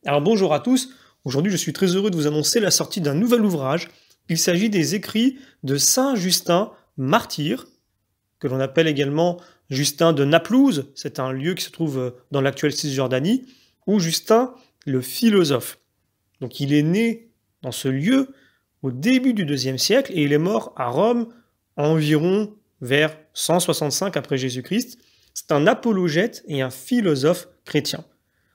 Alors bonjour à tous, aujourd'hui je suis très heureux de vous annoncer la sortie d'un nouvel ouvrage. Il s'agit des écrits de Saint Justin, martyr, que l'on appelle également Justin de Naplouse, c'est un lieu qui se trouve dans l'actuelle Cisjordanie, ou Justin le philosophe. Donc il est né dans ce lieu au début du IIe siècle et il est mort à Rome environ vers 165 après Jésus-Christ. C'est un apologète et un philosophe chrétien.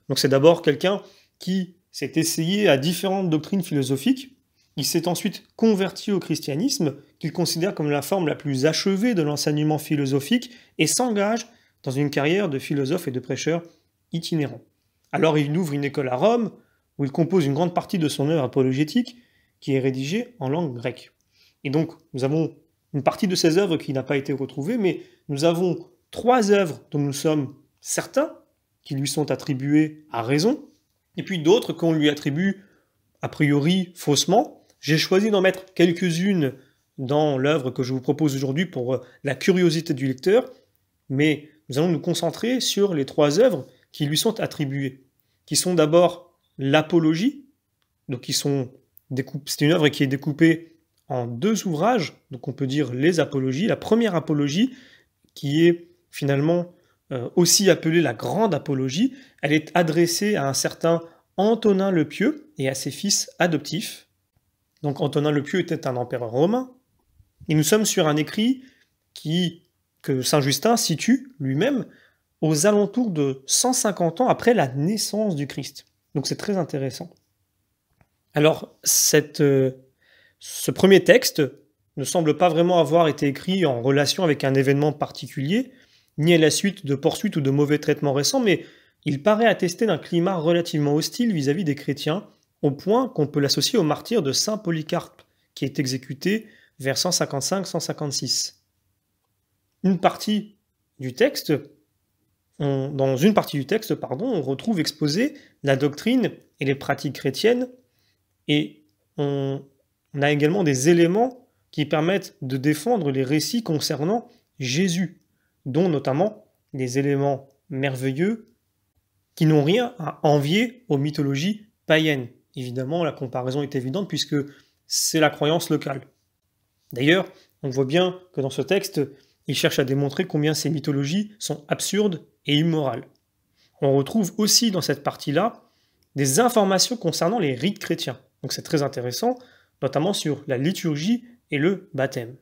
Donc c'est d'abord quelqu'un qui s'est essayé à différentes doctrines philosophiques. Il s'est ensuite converti au christianisme, qu'il considère comme la forme la plus achevée de l'enseignement philosophique, et s'engage dans une carrière de philosophe et de prêcheur itinérant. Alors il ouvre une école à Rome, où il compose une grande partie de son œuvre apologétique, qui est rédigée en langue grecque. Et donc nous avons une partie de ses œuvres qui n'a pas été retrouvée, mais nous avons 3 œuvres dont nous sommes certains, qui lui sont attribuées à raison, et puis d'autres qu'on lui attribue a priori faussement. J'ai choisi d'en mettre quelques-unes dans l'œuvre que je vous propose aujourd'hui pour la curiosité du lecteur, mais nous allons nous concentrer sur les 3 œuvres qui lui sont attribuées, qui sont d'abord l'Apologie, donc c'est une œuvre qui est découpée en 2 ouvrages, donc on peut dire les Apologies. La première Apologie, qui est finalement aussi appelée la Grande Apologie, elle est adressée à un certain Antonin le Pieux et à ses fils adoptifs. Donc Antonin le Pieux était un empereur romain, et nous sommes sur un écrit que Saint Justin situe lui-même aux alentours de 150 ans après la naissance du Christ. Donc c'est très intéressant. Alors ce premier texte ne semble pas vraiment avoir été écrit en relation avec un événement particulier, ni à la suite de poursuites ou de mauvais traitements récents, mais il paraît attester d'un climat relativement hostile vis-à-vis des chrétiens, au point qu'on peut l'associer au martyre de Saint Polycarpe, qui est exécuté vers 155-156. Dans une partie du texte, on retrouve exposée la doctrine et les pratiques chrétiennes, et on a également des éléments qui permettent de défendre les récits concernant Jésus, dont notamment des éléments merveilleux qui n'ont rien à envier aux mythologies païennes. Évidemment, la comparaison est évidente puisque c'est la croyance locale. D'ailleurs, on voit bien que dans ce texte, il cherche à démontrer combien ces mythologies sont absurdes et immorales. On retrouve aussi dans cette partie-là des informations concernant les rites chrétiens. Donc c'est très intéressant, notamment sur la liturgie et le baptême.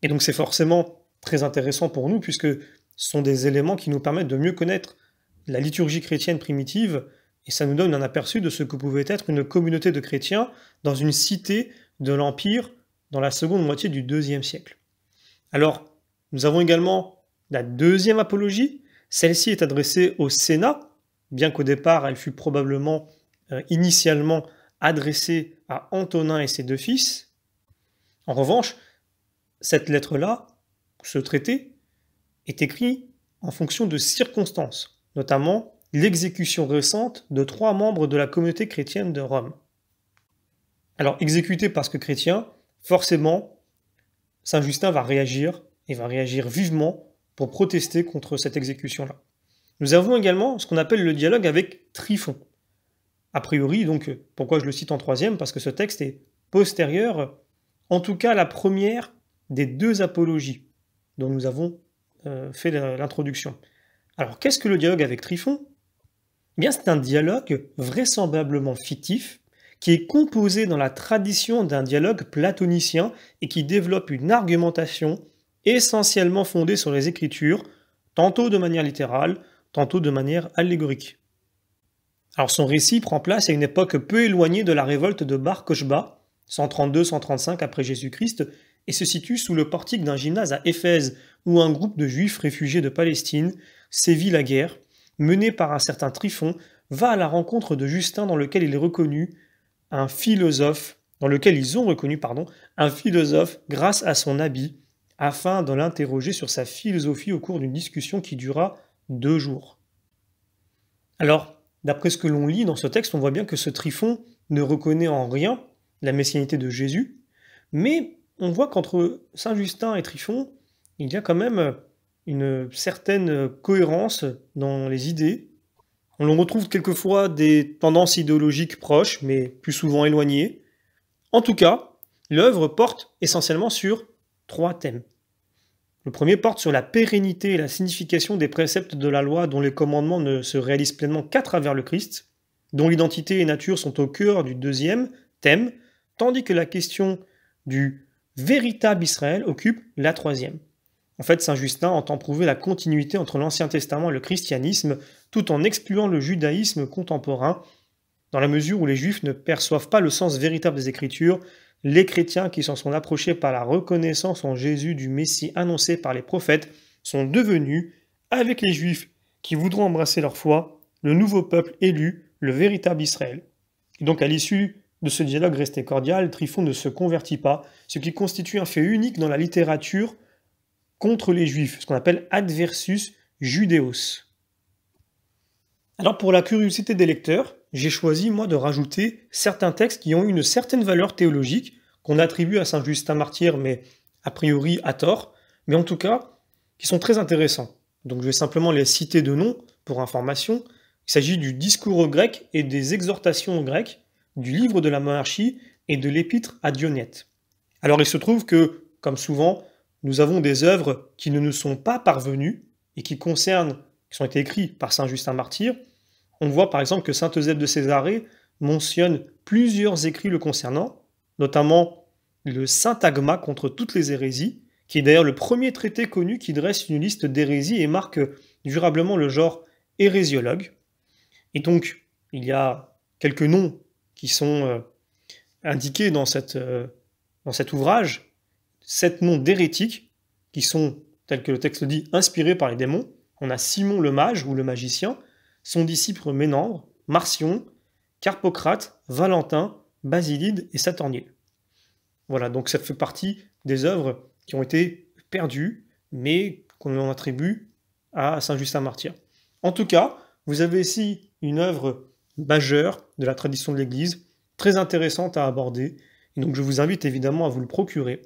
Et donc c'est forcément très intéressant pour nous, puisque ce sont des éléments qui nous permettent de mieux connaître la liturgie chrétienne primitive, et ça nous donne un aperçu de ce que pouvait être une communauté de chrétiens dans une cité de l'Empire dans la seconde moitié du IIe siècle. Alors, nous avons également la deuxième apologie. Celle-ci est adressée au Sénat, bien qu'au départ elle fut probablement initialement adressée à Antonin et ses 2 fils. En revanche, cette lettre-là, ce traité, est écrit en fonction de circonstances, notamment l'exécution récente de 3 membres de la communauté chrétienne de Rome. Alors, exécuté parce que chrétien, forcément, Saint Justin va réagir, et va réagir vivement pour protester contre cette exécution-là. Nous avons également ce qu'on appelle le dialogue avec Tryphon. A priori, donc, pourquoi je le cite en 3e? Parce que ce texte est postérieur, en tout cas la première des 2 apologies dont nous avons fait l'introduction. Alors, qu'est-ce que le dialogue avec Tryphon? Eh bien, c'est un dialogue vraisemblablement fictif, qui est composé dans la tradition d'un dialogue platonicien et qui développe une argumentation essentiellement fondée sur les Écritures, tantôt de manière littérale, tantôt de manière allégorique. Alors son récit prend place à une époque peu éloignée de la révolte de Bar Kokhba, 132-135 après Jésus-Christ, et se situe sous le portique d'un gymnase à Éphèse, où un groupe de Juifs réfugiés de Palestine sévit la guerre, mené par un certain Tryphon, va à la rencontre de Justin dans lequel ils ont reconnu un philosophe grâce à son habit, afin de l'interroger sur sa philosophie au cours d'une discussion qui dura 2 jours. Alors, d'après ce que l'on lit dans ce texte, on voit bien que ce Tryphon ne reconnaît en rien la messianité de Jésus, mais on voit qu'entre Saint Justin et Tryphon, il y a quand même une certaine cohérence dans les idées, On retrouve quelquefois des tendances idéologiques proches, mais plus souvent éloignées. En tout cas, l'œuvre porte essentiellement sur 3 thèmes. Le premier porte sur la pérennité et la signification des préceptes de la loi dont les commandements ne se réalisent pleinement qu'à travers le Christ, dont l'identité et nature sont au cœur du deuxième thème, tandis que la question du véritable Israël occupe la troisième. En fait, saint Justin entend prouver la continuité entre l'Ancien Testament et le christianisme, tout en excluant le judaïsme contemporain, dans la mesure où les Juifs ne perçoivent pas le sens véritable des Écritures. Les chrétiens qui s'en sont approchés par la reconnaissance en Jésus du Messie annoncé par les prophètes sont devenus, avec les Juifs qui voudront embrasser leur foi, le nouveau peuple élu, le véritable Israël. Et donc à l'issue de ce dialogue resté cordial, Tryphon ne se convertit pas, ce qui constitue un fait unique dans la littérature contre les Juifs, ce qu'on appelle adversus judaeos. Alors pour la curiosité des lecteurs, j'ai choisi moi de rajouter certains textes qui ont une certaine valeur théologique, qu'on attribue à saint Justin martyr, mais a priori à tort, mais en tout cas qui sont très intéressants. Donc je vais simplement les citer de nom pour information. Il s'agit du discours aux Grecs et des exhortations aux Grecs, du livre de la monarchie et de l'épître à Dionyète. Alors il se trouve que, comme souvent, nous avons des œuvres qui ne nous sont pas parvenues et qui ont été écrits par saint Justin martyr. On voit par exemple que saint Eusèbe de Césarée mentionne plusieurs écrits le concernant, notamment le Syntagma contre toutes les hérésies, qui est d'ailleurs le premier traité connu qui dresse une liste d'hérésies et marque durablement le genre hérésiologue. Et donc, il y a quelques noms qui sont indiqués dans cet ouvrage, 7 noms d'hérétiques, qui sont, tel que le texte dit, inspirés par les démons. On a Simon le mage ou le magicien, son disciple Ménandre, Marcion, Carpocrate, Valentin, Basilide et Satornile. Voilà, donc ça fait partie des œuvres qui ont été perdues, mais qu'on en attribue à saint Justin martyr. En tout cas, vous avez ici une œuvre majeure de la tradition de l'Église, très intéressante à aborder, et donc je vous invite évidemment à vous le procurer.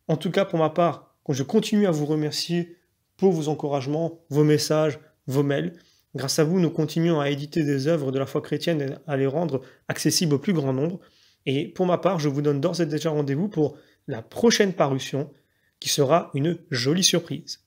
En tout cas, pour ma part, je continue à vous remercier pour vos encouragements, vos messages, vos mails. Grâce à vous, nous continuons à éditer des œuvres de la foi chrétienne et à les rendre accessibles au plus grand nombre. Et pour ma part, je vous donne d'ores et déjà rendez-vous pour la prochaine parution, qui sera une jolie surprise.